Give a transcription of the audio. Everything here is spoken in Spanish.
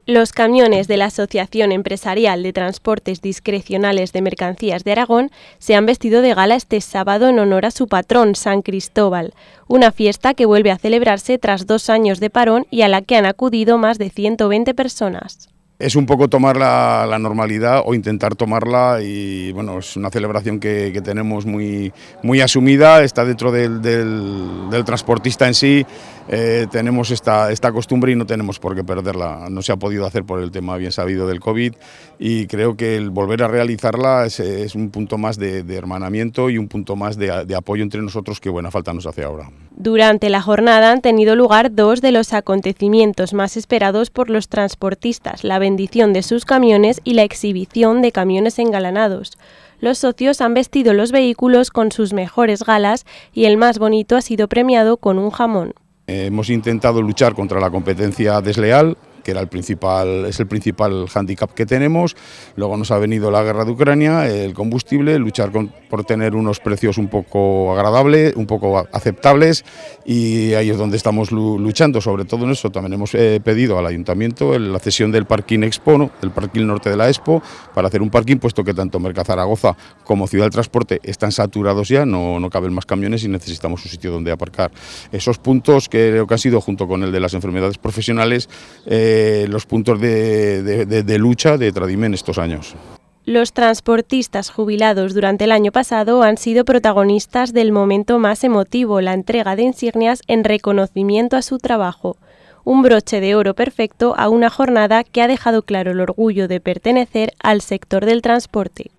Los camiones de la Asociación Empresarial de Transportes Discrecionales de Mercancías de Aragón se han vestido de gala este sábado en honor a su patrón, San Cristóbal, una fiesta que vuelve a celebrarse tras 2 años de parón y a la que han acudido más de 120 personas. Es un poco tomar la normalidad o intentar tomarla y bueno, es una celebración que tenemos muy asumida, está dentro del transportista en sí, tenemos esta costumbre y no tenemos por qué perderla, no se ha podido hacer por el tema bien sabido del COVID y creo que el volver a realizarla es un punto más de hermanamiento y un punto más de apoyo entre nosotros que buena falta nos hace ahora. Durante la jornada han tenido lugar 2 de los acontecimientos más esperados por los transportistas, la bendición de sus camiones y la exhibición de camiones engalanados. Los socios han vestido los vehículos con sus mejores galas y el más bonito ha sido premiado con un jamón. Hemos intentado luchar contra la competencia desleal, que era es el principal hándicap que tenemos. Luego nos ha venido la guerra de Ucrania, el combustible, luchar por tener unos precios un poco agradables, un poco aceptables, y ahí es donde estamos luchando. Sobre todo en eso también hemos pedido al Ayuntamiento la cesión del parking Expo, del parking norte de la Expo, para hacer un parking, puesto que tanto Mercazaragoza como Ciudad del Transporte están saturados ya, no caben más camiones y necesitamos un sitio donde aparcar. Esos puntos que creo que han sido, junto con el de las enfermedades profesionales, los puntos de lucha de Tradimen estos años. Los transportistas jubilados durante el año pasado han sido protagonistas del momento más emotivo, la entrega de insignias en reconocimiento a su trabajo. Un broche de oro perfecto a una jornada que ha dejado claro el orgullo de pertenecer al sector del transporte.